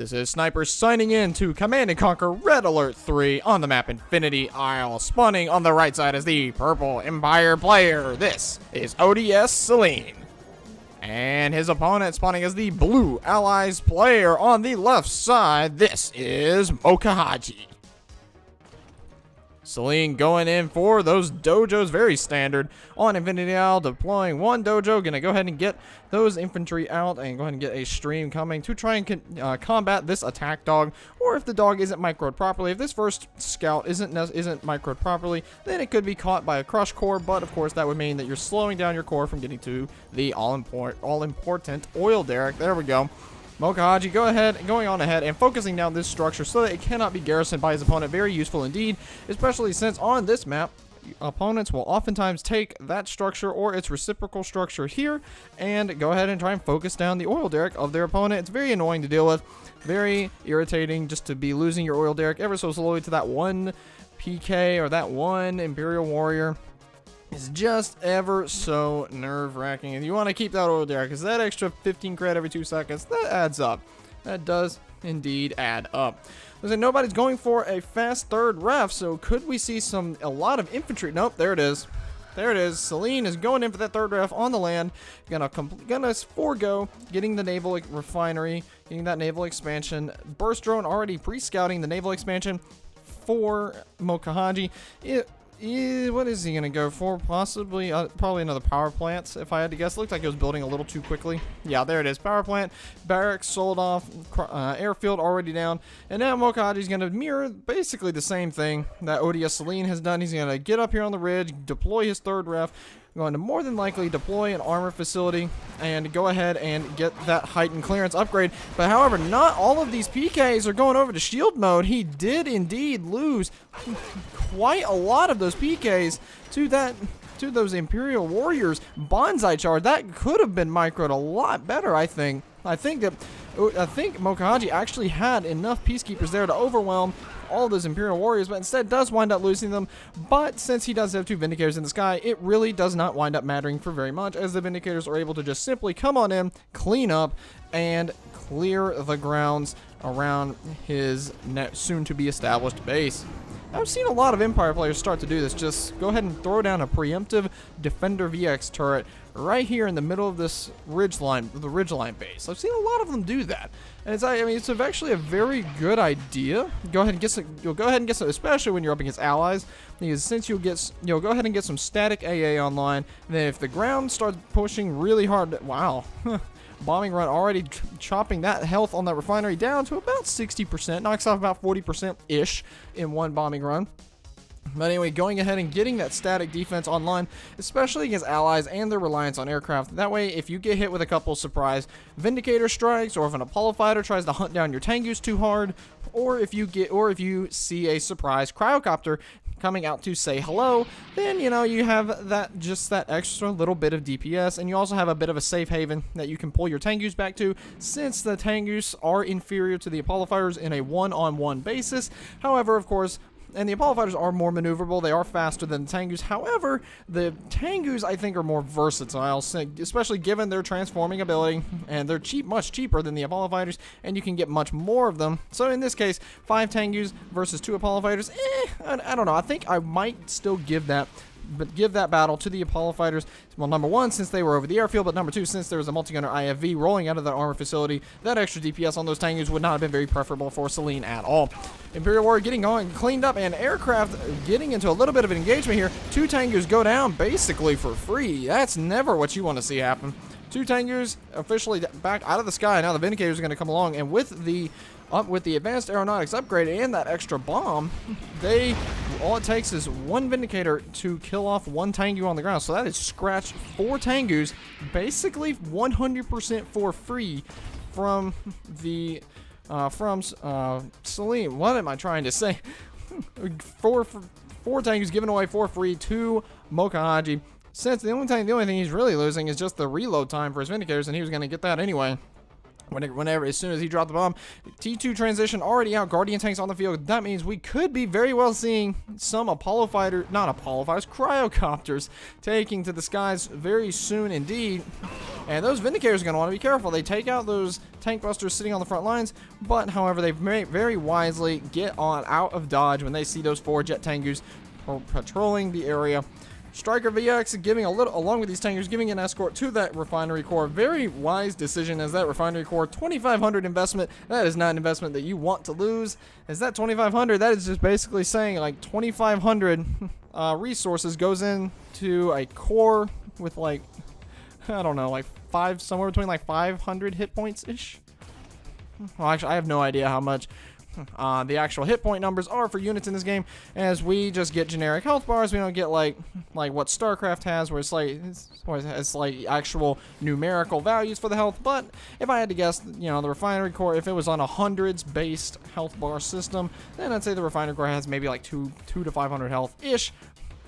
This is Sniper signing in to Command & Conquer Red Alert 3 on the map Infinity Isle. Spawning on the right side is the Purple Empire player. This is ODS Saleen. And his opponent spawning as the Blue Allies player on the left side. This is Moh.Kahaji. Saleen going in for those dojos, very standard on Infinity Isle, deploying one dojo. Gonna go ahead and get those infantry out and go ahead and get a stream coming to try and combat this attack dog. Or if the dog isn't microed properly, if this first scout isn't microed properly, then it could be caught by a crush core. But of course, that would mean that you're slowing down your core from getting to the all-important oil derrick. There we go. Mohkahaji going on ahead and focusing down this structure so that it cannot be garrisoned by his opponent. Very useful indeed, especially since on this map, opponents will oftentimes take that structure or its reciprocal structure here and go ahead and try and focus down the oil derrick of their opponent. It's very annoying to deal with, very irritating just to be losing your oil derrick ever so slowly to that one PK or that one Imperial Warrior. It's just ever so nerve-wracking, and you want to keep that oil derrick because that extra 15 cred every 2 seconds, that adds up. That does indeed add up. Listen, nobody's going for a fast third ref, so could we see a lot of infantry? Nope, there it is. There it is. Saleen is going in for that third ref on the land. Gonna forego getting the naval refinery, getting that naval expansion. Burst drone already pre-scouting the naval expansion for Mohkahaji. What is he going to go for? Possibly, probably another power plant, if I had to guess. Looked like it was building a little too quickly. Yeah, there it is. Power plant, barracks sold off, airfield already down. And now Mohkahaji is going to mirror basically the same thing that ODS Saleen has done. He's going to get up here on the ridge, deploy his third ref, going to more than likely deploy an armor facility and go ahead and get that heightened clearance upgrade. But however, not all of these PKs are going over to shield mode. He did indeed lose quite a lot of those PKs to those Imperial Warriors. Bonsai charge, that could have been microed a lot better, I think. I think Mohkahaji actually had enough peacekeepers there to overwhelm all those Imperial Warriors, but instead does wind up losing them. But since he does have 2 Vindicators in the sky, it really does not wind up mattering for very much, as the Vindicators are able to just simply come on in, clean up, and clear the grounds around his soon-to-be established base. I've seen a lot of Empire players start to do this. Just go ahead and throw down a preemptive Defender VX turret right here in the middle of this ridgeline, the ridgeline base. I've seen a lot of them do that, and it's actually a very good idea. Go ahead and get some, especially when you're up against allies, because since you'll go ahead and get some static AA online. And then if the ground starts pushing really hard, wow. Bombing run already chopping that health on that refinery down to about 60%. Knocks off about 40%-ish in one bombing run. But anyway, going ahead and getting that static defense online, especially against allies and their reliance on aircraft. That way, if you get hit with a couple surprise Vindicator strikes, or if an Apollo fighter tries to hunt down your Tengus too hard, or if you see a surprise cryocopter coming out to say hello, then you have that extra little bit of DPS, and you also have a bit of a safe haven that you can pull your Tengus back to, since the Tengus are inferior to the Apollo fighters in a one-on-one basis. However, of course, and the Apollo fighters are more maneuverable. They are faster than the Tengus. However, the Tengus, I think, are more versatile, especially given their transforming ability, and they're much cheaper than the Apollo fighters, and you can get much more of them. So in this case, 5 Tengus versus 2 Apollo fighters, I don't know. I think I might still give that battle to the Apollo fighters. Well, number 1, since they were over the airfield, but number 2, since there was a multi-gunner IFV rolling out of that armor facility, that extra DPS on those Tengus would not have been very preferable for Saleen at all. Imperial Warrior getting on, cleaned up, and aircraft getting into a little bit of an engagement here. 2 Tengus go down basically for free. That's never what you want to see happen. 2 Tengus officially back out of the sky. Now the Vindicators are going to come along, and with the advanced aeronautics upgrade and that extra bomb, all it takes is 1 Vindicator to kill off 1 Tengu on the ground. So that is scratch 4 Tengus, basically 100% for free from the Saleen. What am I trying to say? 4 Tengus given away for free to Mohkahaji. Since the only thing he's really losing is just the reload time for his Vindicators, and he was going to get that anyway. Whenever, as soon as he dropped the bomb, T2 transition already out, Guardian tanks on the field. That means we could be very well seeing some cryocopters taking to the skies very soon indeed. And those Vindicators are going to want to be careful. They take out those tank busters sitting on the front lines, but however, they very wisely get on out of dodge when they see those 4 jet Tengus patrolling the area. Striker VX giving along with these tankers, giving an escort to that refinery core. Very wise decision, as that refinery core 2,500 investment. That is not an investment that you want to lose. As that 2,500, that is just basically saying like 2,500 resources goes into a core with like, I don't know, like somewhere between like 500 hit points ish. Well, actually, I have no idea how much the actual hit point numbers are for units in this game, as we just get generic health bars. We don't get like what StarCraft has, where it's like actual numerical values for the health. But if I had to guess, you know, the refinery core, if it was on a hundreds based health bar system, then I'd say the refinery core has maybe like 2 to 500 health ish.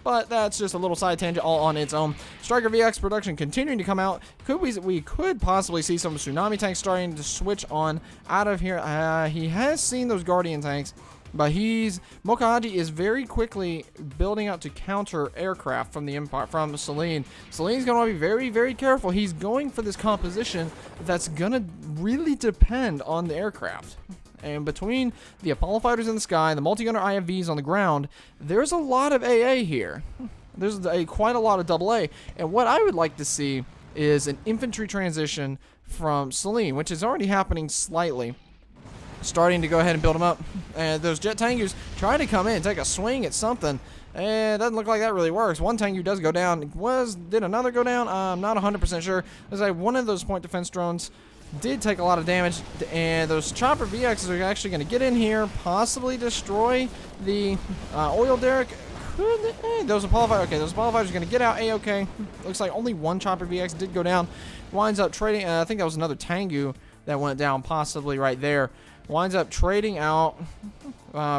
But that's just a little side tangent all on its own. Striker VX production continuing to come out. We could possibly see some tsunami tanks starting to switch on out of here. He has seen those Guardian tanks, but Mohkahaji is very quickly building up to counter aircraft from the Empire, from Saleen. Saleen's going to be very, very careful. He's going for this composition that's going to really depend on the aircraft. And between the Apollo fighters in the sky and the multi-gunner IFVs on the ground, there's a lot of AA here. There's quite a lot of AA. And what I would like to see is an infantry transition from Saleen, which is already happening slightly. Starting to go ahead and build them up. And those jet Tengus try to come in, take a swing at something. And it doesn't look like that really works. One Tengu does go down. Did another go down? I'm not 100% sure. There's like one of those point defense drones did take a lot of damage, and those chopper VXs are actually going to get in here, possibly destroy the oil derrick. Those Apollo fighters, okay, those Apollo fighters are going to get out A-okay. Looks like only one chopper VX did go down. Winds up trading, I think that was another Tengu that went down, possibly right there. Winds up trading out.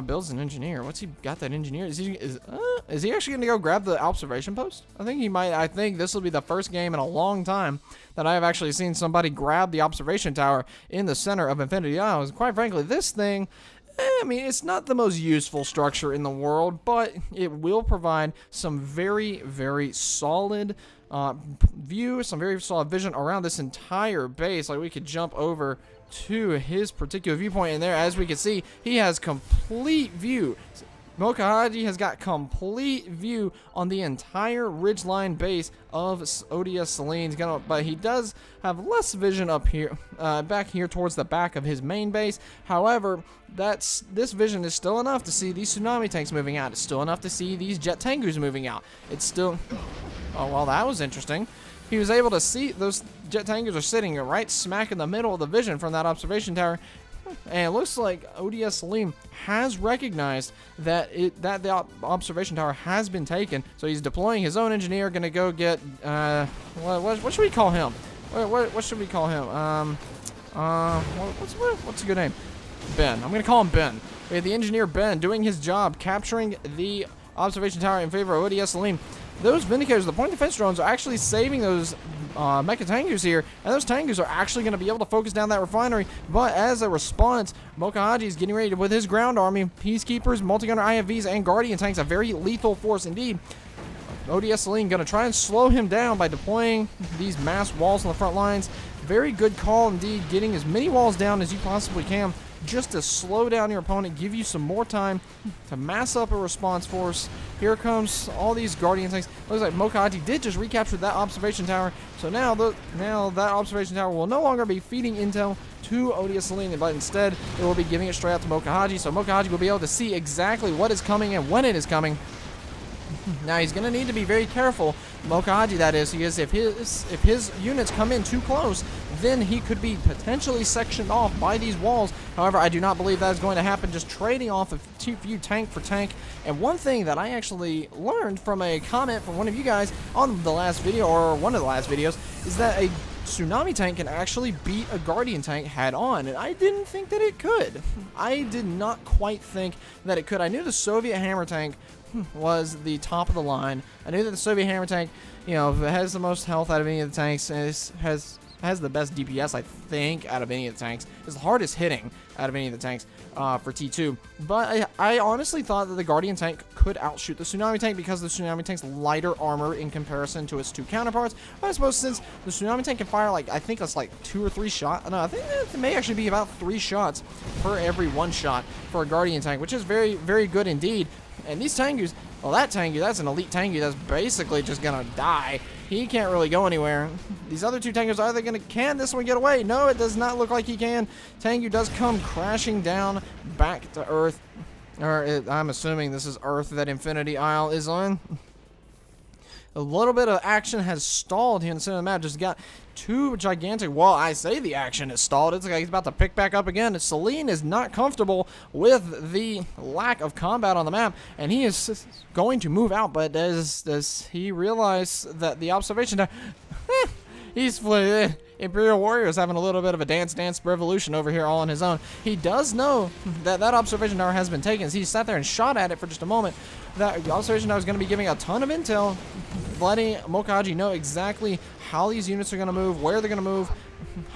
Builds an engineer. What's he got? That engineer? Is he actually going to go grab the observation post? I think he might. I think this will be the first game in a long time that I have actually seen somebody grab the observation tower in the center of Infinity Isles. Quite frankly, this thing, I mean, it's not the most useful structure in the world, but it will provide some very, very solid view, some very solid vision around this entire base. Like, we could jump over to his particular viewpoint, and there, as we can see, he has complete view. Mohkahaji has got complete view on the entire ridgeline base of ODS Saleen. But he does have less vision up here, back here towards the back of his main base. However, this vision is still enough to see these tsunami tanks moving out. It's still enough to see these jet Tengus moving out. It's still, oh well, that was interesting. He was able to see those jet Tengus are sitting right smack in the middle of the vision from that observation tower. And it looks like ODS Saleen has recognized that the observation tower has been taken. So he's deploying his own engineer, going to go get, what should we call him? What should we call him? What's a good name? Ben. I'm going to call him Ben. We have the engineer Ben doing his job, capturing the observation tower in favor of ODS Saleen. Those Vindicators, the point defense drones, are actually saving those Mecha Tengus here, and those Tengus are actually going to be able to focus down that refinery. But as a response, Mohkahaji is getting ready with his ground army, Peacekeepers, multi-gunner IFVs, and Guardian tanks, a very lethal force indeed. ODS Saleen going to try and slow him down by deploying these mass walls on the front lines. Very good call indeed, getting as many walls down as you possibly can, just to slow down your opponent, give you some more time to mass up a response force. Here comes all these Guardian tanks. Looks like Mohkahaji did just recapture that observation tower. So now that observation tower will no longer be feeding intel to ODS Saleen, but instead it will be giving it straight out to Mohkahaji. So Mohkahaji will be able to see exactly what is coming and when it is coming. Now he's going to need to be very careful, Mohkahaji that is, because if his units come in too close, then he could be potentially sectioned off by these walls. However, I do not believe that is going to happen, just trading off a few tank for tank. And one thing that I actually learned from a comment from one of you guys on the last video, or one of the last videos, is that a tsunami tank can actually beat a Guardian tank head on, and I didn't think that it could. I did not quite think that it could. I knew the Soviet hammer tank was the top of the line. I knew that the Soviet hammer tank, you know, has the most health out of any of the tanks, and has has the best DPS, I think, out of any of the tanks. It's the hardest hitting out of any of the tanks for T2. But I honestly thought that the Guardian tank could outshoot the Tsunami tank because the Tsunami tank's lighter armor in comparison to its two counterparts. But I suppose since the Tsunami tank can fire, like, I think it's like 2 or 3 shots. No, I think it may actually be about 3 shots per every 1 shot for a Guardian tank, which is very, very good indeed. And these Tengus, well, that Tengu, that's an elite Tengu that's basically just gonna die. He can't really go anywhere. These other 2 Tengus, are they gonna, can this one get away? No, it does not look like he can. Tengu does come crashing down back to Earth. Or I'm assuming this is Earth that Infinity Isle is on. A little bit of action has stalled here in the center of the map. Just got 2 gigantic. Well, I say the action is stalled. It's like he's about to pick back up again. Saleen is not comfortable with the lack of combat on the map, and he is going to move out. But does he realize that the observation tower? He's Imperial Warrior is having a little bit of a dance revolution over here all on his own. He does know that that observation tower has been taken. So he sat there and shot at it for just a moment. That observation tower is going to be giving a ton of intel, letting Mohkahaji know exactly how these units are going to move, where they're going to move,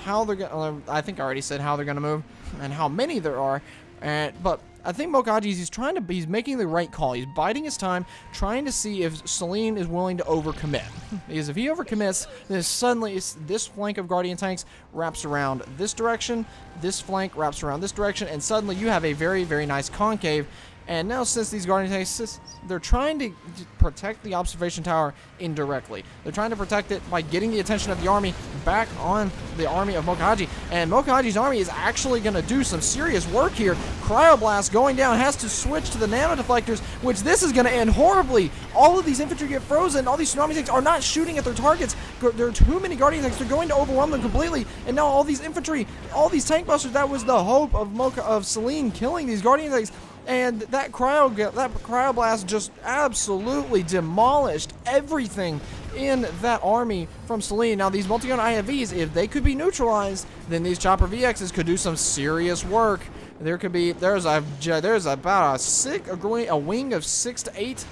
how they're going to, I think I already said how they're going to move, and how many there are. But I think Mohkahaji, he's making the right call. He's biding his time, trying to see if Saleen is willing to overcommit. Because if he overcommits, then suddenly this flank of Guardian tanks wraps around this direction, this flank wraps around this direction, and suddenly you have a very, very nice concave. And now since these Guardian tanks, they're trying to protect the observation tower indirectly. They're trying to protect it by getting the attention of the army back on the army of Mohkahaji. And Mohkahaji's army is actually going to do some serious work here. Cryoblast going down, has to switch to the nano deflectors, which this is going to end horribly. All of these infantry get frozen. All these tsunami tanks are not shooting at their targets. There are too many Guardian tanks. They're going to overwhelm them completely. And now all these infantry, all these tank busters, that was the hope of Saleen killing these Guardian tanks. And that cryoblast just absolutely demolished everything in that army from Saleen. Now, these multi-gun IFVs, if they could be neutralized, then these chopper VXs could do some serious work. There's about a wing of 6 to 8.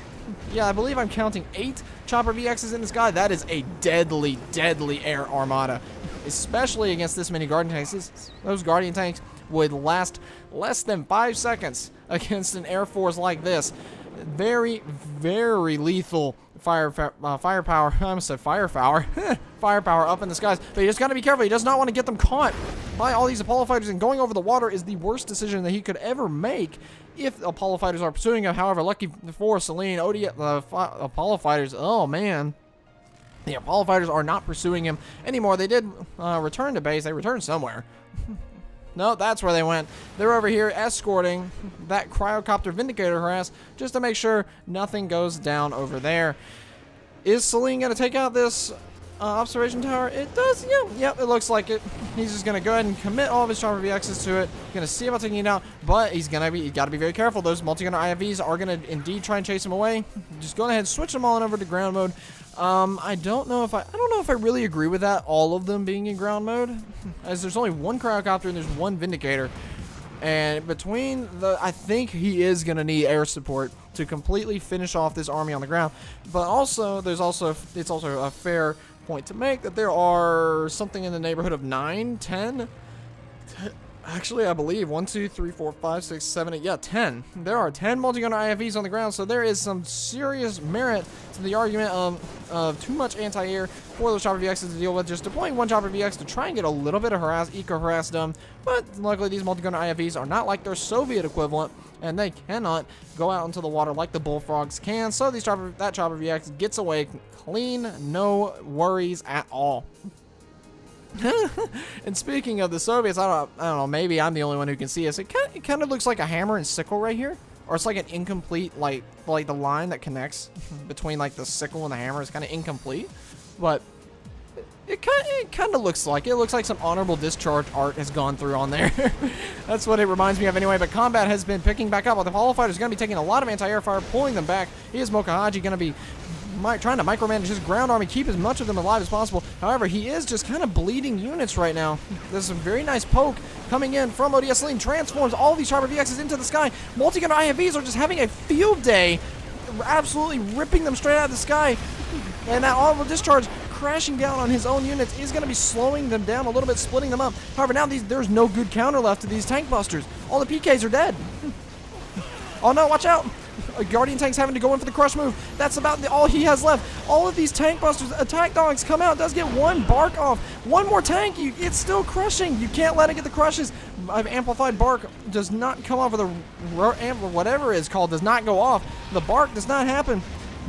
Yeah, I believe I'm counting 8 chopper VXs in the sky. That is a deadly, deadly air armada, especially against this many Guardian tanks. Those Guardian tanks would last less than 5 seconds against an air force like this. Very, very lethal firepower. I almost said firepower. Firepower up in the skies. But you just got to be careful. He does not want to get them caught by all these Apollo fighters, and going over the water is the worst decision that he could ever make if Apollo fighters are pursuing him. However, lucky for Saleen, Apollo fighters, oh man. The Apollo fighters are not pursuing him anymore. They did return to base. They returned somewhere. No, that's where they went. They're over here escorting that cryocopter Vindicator harass just to make sure nothing goes down over there. Is Saleen going to take out this observation tower? It does, yep, it looks like it. He's just going to go ahead and commit all of his chopper VXs to it. Going to see about taking it out, but he's got to be very careful. Those multi-gunner IFVs are going to indeed try and chase him away. Just go ahead and switch them all over to ground mode. I don't know if I really agree with that, all of them being in ground mode, as there's only 1 cryocopter and there's 1 Vindicator. And between I think he is going to need air support to completely finish off this army on the ground. But also, it's also a fair point to make that there are something in the neighborhood of 9, 10. Actually, I believe 1, 2, 3, 4, 5, 6, 7, 8. Yeah, 10. There are 10 multi-gunner IFVs on the ground, so there is some serious merit to the argument of too much anti-air for those chopper VXs to deal with. Just deploying 1 chopper VX to try and get a little bit of eco-harass done. But luckily, these multi-gunner IFVs are not like their Soviet equivalent, and they cannot go out into the water like the bullfrogs can. So that chopper VX gets away clean, no worries at all. And speaking of the Soviets, I don't know, maybe I'm the only one who can see this. It kind of looks like a hammer and sickle right here. Or it's like an incomplete, like the line that connects between like the sickle and the hammer is kind of incomplete. But it kind of looks like it. It looks like some honorable discharge art has gone through on there. That's what it reminds me of anyway. But combat has been picking back up. The Apollo fighter is going to be taking a lot of anti-air fire, pulling them back. He is Mohkahaji going to be trying to micromanage his ground army, keep as much of them alive as possible. However, he is just kind of bleeding units right now. There's a very nice poke coming in from ODS. Saleen transforms all these chopper VXs into the sky. Multi-gunner IFVs are just having a field day, absolutely ripping them straight out of the sky. And that honorable discharge crashing down on his own units is going to be slowing them down a little bit, splitting them up. However, now there's no good counter left to these tank busters. All the PKs are dead. Oh no, watch out! Guardian tank's having to go in for the crush move. That's about all he has left. All of these tank busters, attack dogs come out, does get one bark off. One more tank, it's still crushing. You can't let it get the crushes. Amplified bark does not come off, with whatever it's called does not go off. The bark does not happen.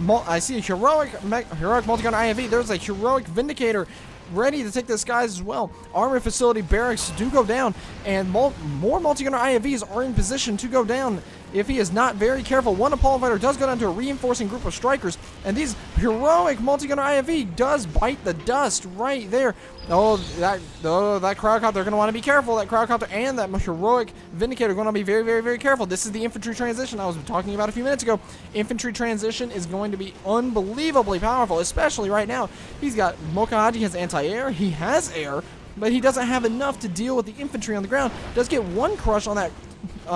I see a heroic multi-gun IFV. There's a heroic Vindicator ready to take the skies as well. Armor facility barracks do go down, and more multi-gunner IFVs are in position to go down if he is not very careful. One Apollo fighter does go down to a reinforcing group of strikers, and these heroic multi-gunner IFV does bite the dust right there. Oh, that crowdcopter, they're going to want to be careful. That crowdcopter and that heroic Vindicator are going to be very, very, very careful. This is the infantry transition I was talking about a few minutes ago. Infantry transition is going to be unbelievably powerful, especially right now. He's got Mohkahaji has anti-air. He has air, but he doesn't have enough to deal with the infantry on the ground. Does get one crush on that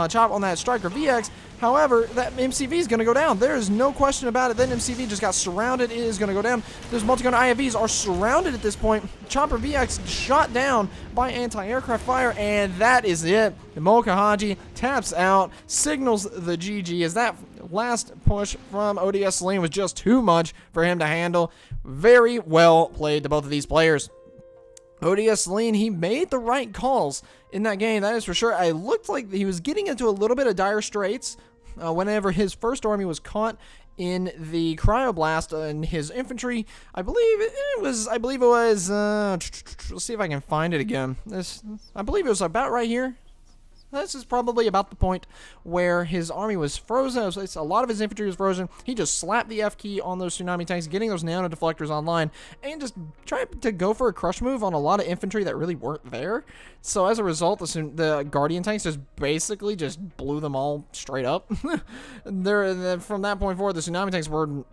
chop on that Striker VX. However, that MCV is going to go down. There is no question about it. That MCV just got surrounded. It is going to go down. Those multi-gun IFVs are surrounded at this point. Chopper VX shot down by anti-aircraft fire, and that is it. The Mohkahaji taps out, signals the GG, as that last push from ODS Saleen was just too much for him to handle. Very well played to both of these players. ODS Saleen, he made the right calls in that game, that is for sure. It looked like he was getting into a little bit of dire straits whenever his first army was caught in the cryoblast and his infantry. I believe it was. Let's see if I can find it again. I believe it was about right here. This is probably about the point where his army was frozen. A lot of his infantry was frozen. He just slapped the F key on those tsunami tanks, getting those nano deflectors online, and just tried to go for a crush move on a lot of infantry that really weren't there. So as a result, the Guardian tanks just basically just blew them all straight up. From that point forward, the tsunami tanks were,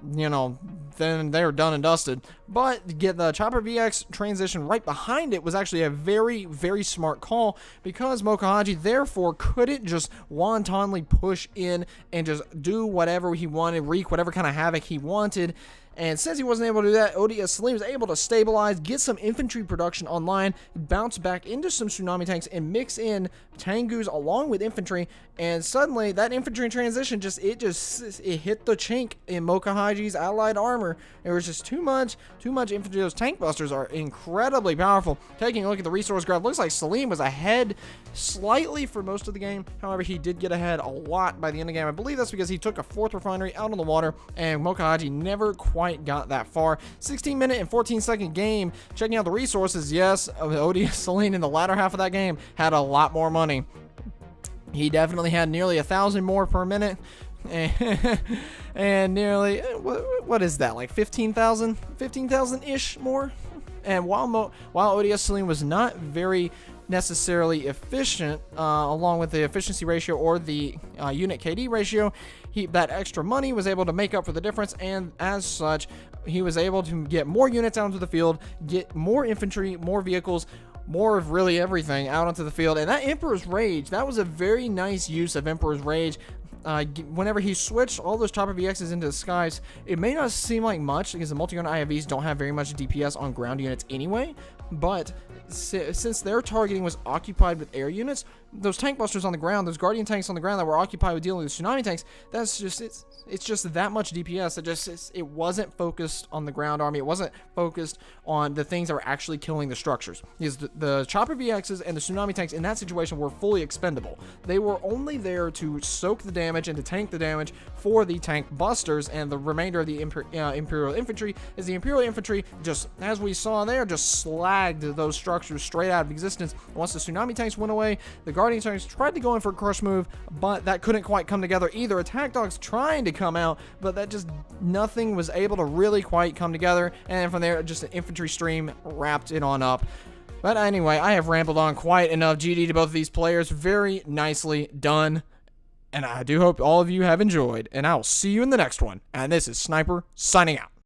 then they were done and dusted. But to get the Chopper VX transition right behind it was actually a very, very smart call, because Mohkahaji therefore couldn't just wantonly push in and just do whatever he wanted, wreak whatever kind of havoc he wanted. And since he wasn't able to do that, ODS Saleen was able to stabilize, get some infantry production online, bounce back into some tsunami tanks, and mix in Tengus along with infantry. And suddenly, that infantry transition it hit the chink in Mohkahaji's allied armor. It was just too much infantry. Those tank busters are incredibly powerful. Taking a look at the resource graph, looks like Saleen was ahead slightly for most of the game. However, he did get ahead a lot by the end of the game. I believe that's because he took a 4th refinery out on the water, and Mohkahaji never quite got that far. 16-minute and 14-second game. Checking out the resources, yes, ODS Saleen in the latter half of that game had a lot more money. He definitely had nearly 1,000 more per minute. And nearly, what is that, like 15,000-ish more? And while ODS Saleen was not very necessarily efficient, along with the efficiency ratio or the unit KD ratio, that extra money was able to make up for the difference, and as such, he was able to get more units out into the field, get more infantry, more vehicles, more of really everything out onto the field. And that Emperor's Rage, that was a very nice use of Emperor's Rage. Whenever he switched all those Chopper VXs into the skies, it may not seem like much because the multi-gun IFVs don't have very much DPS on ground units anyway, but since their targeting was occupied with air units, those tank busters on the ground, those Guardian tanks on the ground that were occupied with dealing with tsunami tanks, it's just that much DPS. It wasn't focused on the ground army. It wasn't focused on the things that were actually killing the structures. Because the Chopper VXs and the tsunami tanks in that situation were fully expendable. They were only there to soak the damage and to tank the damage for the tank busters, and the remainder of the Imperial Infantry is the Imperial Infantry, just as we saw there, just slagged those structures straight out of existence. Once the tsunami tanks went away, the Guardian tanks tried to go in for a crush move, but that couldn't quite come together either. Attack dogs trying to come out, but that just nothing was able to really quite come together, and from there just an infantry stream wrapped it on up. But anyway, I have rambled on quite enough. GG to both of these players. Very nicely done, and I do hope all of you have enjoyed, and I will see you in the next one. And this is Sniper signing out.